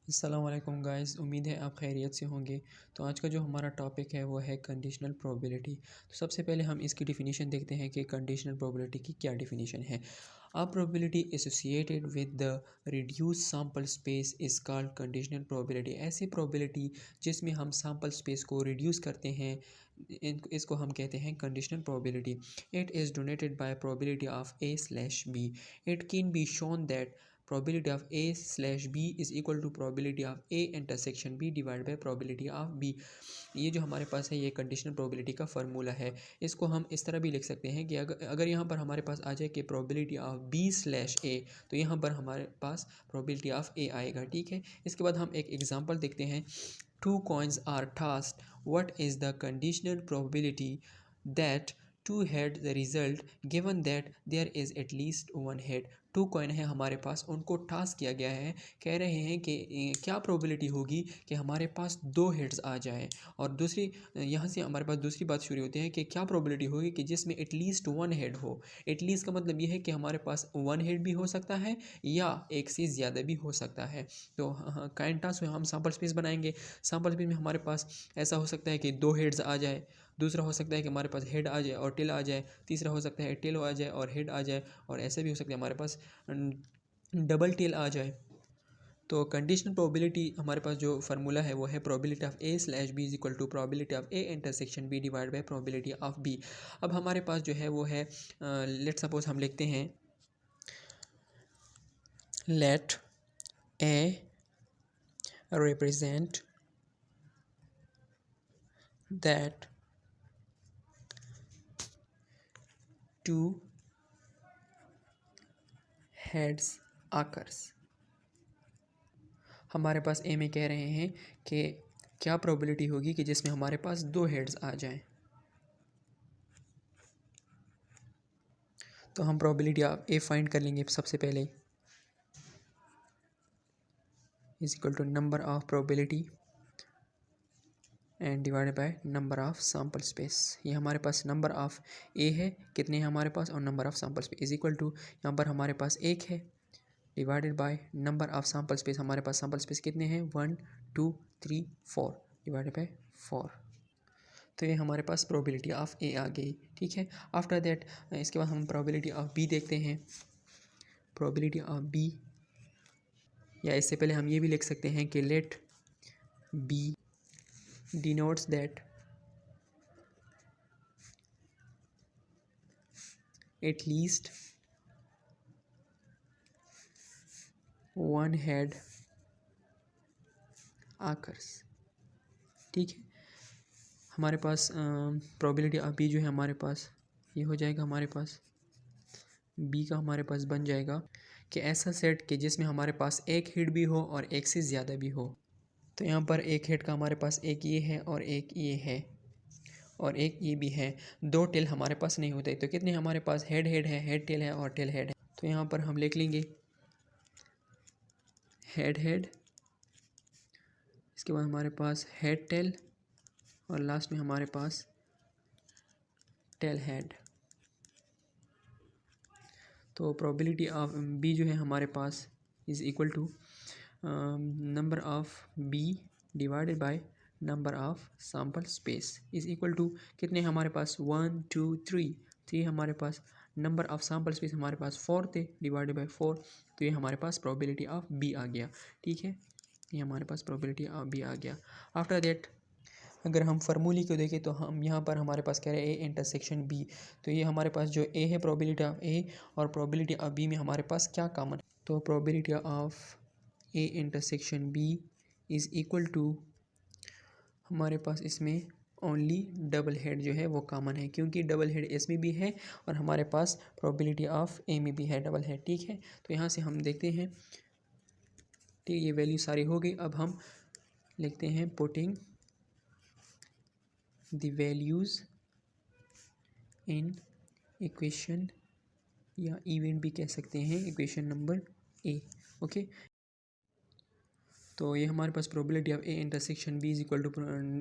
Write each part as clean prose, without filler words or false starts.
अस्सलाम वालेकुम गाइस, उम्मीद है आप खैरियत से होंगे। तो आज का जो हमारा टॉपिक है वो है कंडीशनल प्रोबेबिलिटी। तो सबसे पहले हम इसकी डेफिनेशन देखते हैं कि कंडीशनल प्रोबेबिलिटी की क्या डेफिनेशन है। A probability associated with the reduce sample space is called conditional probability. ऐसी प्रोबेबिलिटी जिसमें हम सैंपल स्पेस को रिड्यूस करते हैं, इसको हम कहते हैं conditional probability. It is donated by probability of A slash B. It can be shown that probability of A slash B is equal to probability of A intersection B divided by probability of B। ये जो हमारे पास है ये conditional probability का formula है। इसको हम इस तरह भी लिख सकते हैं कि अगर यहाँ पर हमारे पास आ जाए कि probability of B slash A, तो यहाँ पर हमारे पास प्रोबेबिलिटी ऑफ A आएगा। ठीक है, इसके बाद हम एक एग्जांपल देखते हैं। Two coins are tossed, what is the conditional probability that two head the result given that there is at least one head। Two coin है हमारे पास, उनको टास्क किया गया है। कह रहे हैं कि क्या प्रोबेबिलिटी होगी कि हमारे पास दो हेड्स आ जाए। और दूसरी, यहाँ से हमारे पास दूसरी बात शुरू होती है कि क्या प्रोबेबिलिटी होगी कि जिसमें एटलीस्ट वन हेड हो। एटलीस्ट का मतलब ये है कि हमारे पास वन हेड भी हो सकता है या एक से ज़्यादा भी हो सकता है। तो काइंड टास्क में हम सैम्पल स्पेस बनाएंगे। सैम्पल स्पेस में हमारे पास ऐसा हो सकता है कि दो हेड्स आ जाए, दूसरा हो सकता है कि हमारे पास हेड आ जाए और टेल आ जाए, तीसरा हो सकता है टेल आ जाए और हेड आ जाए, और ऐसे भी हो सकता है हमारे पास डबल टेल आ जाए। तो कंडीशनल प्रोबेबिलिटी हमारे पास जो फार्मूला है वो है probability of A slash B is equal to probability of A intersection B divide by probability of B. अब हमारे पास जो है वो है, लेट सपोज हम लिखते हैं let A represent that two heads occurs. हमारे पास ए में कह रहे हैं कि क्या प्रोबेबिलिटी होगी कि जिसमें हमारे पास दो हेड्स आ जाएं। तो हम प्रोबेबिलिटी ऑफ ए फाइंड कर लेंगे सबसे पहले, is equal to number of probability and divided by number of sample space. ये हमारे पास नंबर ऑफ ए है, कितने हैं हमारे पास, और number of sample space is equal to, यहाँ पर हमारे पास एक है, divided by number of sample space. हमारे पास सैम्पल स्पेस कितने हैं, 1 2 3 4, डिवाइडेड बाय 4। तो ये हमारे पास प्रोबेबिलिटी ऑफ ए आ गई। ठीक है, आफ्टर दैट इसके बाद हम प्रोबेबिलिटी ऑफ बी देखते हैं। प्रोबेबिलिटी ऑफ बी, या इससे पहले हम ये भी लिख सकते हैं कि let B denotes that at least one head occurs। ठीक है, हमारे पास प्रोबेबिलिटी ऑफ बी जो है हमारे पास ये हो जाएगा, हमारे पास बी का हमारे पास बन जाएगा कि ऐसा सेट कि जिसमें हमारे पास एक हेड भी हो और एक से ज़्यादा भी हो। तो यहाँ पर एक हेड का हमारे पास एक ये है और एक ये है और एक ये भी है। दो टेल हमारे पास नहीं होते, तो कितने हमारे पास हेड हेड है, हेड टेल है और टेल हेड है। तो यहाँ पर हम लिख लेंगे हेड हेड, इसके बाद हमारे पास हेड टेल और लास्ट में हमारे पास टेल हेड। तो प्रोबेबिलिटी ऑफ बी जो है हमारे पास is equal to number of B divided by number of sample space is equal to, कितने हमारे पास 1 2 3 हमारे पास, नंबर ऑफ सैम्पल स्पेस हमारे पास 4 थे, डिवाइडेड बाय 4। तो ये हमारे पास प्रोबेबिलिटी ऑफ बी आ गया। ठीक है, ये हमारे पास प्रोबेबिलिटी ऑफ बी आ गया। आफ्टर दैट अगर हम फार्मूले को देखें तो हम यहाँ पर हमारे पास कह रहे हैं ए इंटरसेक्शन बी। तो ये हमारे पास जो ए है प्रोबेबिलिटी ऑफ ए और प्रोबेबिलिटी ऑफ बी में हमारे पास क्या कॉमन है। तो probability of A intersection B is equal to, हमारे पास इसमें ओनली डबल हेड जो है वो कॉमन है, क्योंकि डबल हेड इसमें भी है और हमारे पास प्रोबेबिलिटी ऑफ ए में भी है डबल हेड। ठीक है, तो यहाँ से हम देखते हैं, ठीक, ये वैल्यू सारी हो गई। अब हम लिखते हैं putting the values in equation, या इवेंट भी कह सकते हैं, इक्वेशन नंबर ए। ओके, तो ये हमारे पास probability of A intersection B is equal to,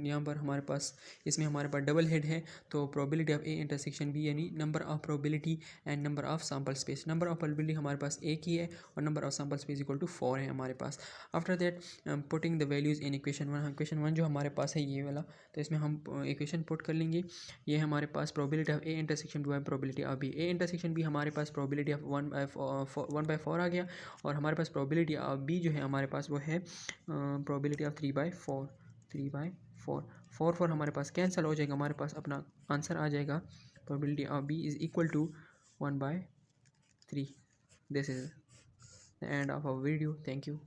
यहाँ पर हमारे पास इसमें हमारे पास डबल हेड है, तो probability of A intersection B यानी number of probability and number of sample space. Number of probability हमारे पास एक ही है और number of sample space equal to 4 है हमारे पास। After that putting the values in equation one जो हमारे पास है ये वाला, तो इसमें हम इक्वेशन पुट कर लेंगे। ये हमारे पास probability of A intersection B by probability of B. A intersection B हमारे पास प्रोबेबिलिटी ऑफ 1/4 आ गया, और हमारे पास प्रोबेबिलिटी ऑफ बी जो है हमारे पास वो है प्रोबेबिलिटी ऑफ 3/4। 3/4 4 हमारे पास कैंसिल हो जाएगा, हमारे पास अपना आंसर आ जाएगा probability of B is equal to 1/3। This is the end of our video. Thank you.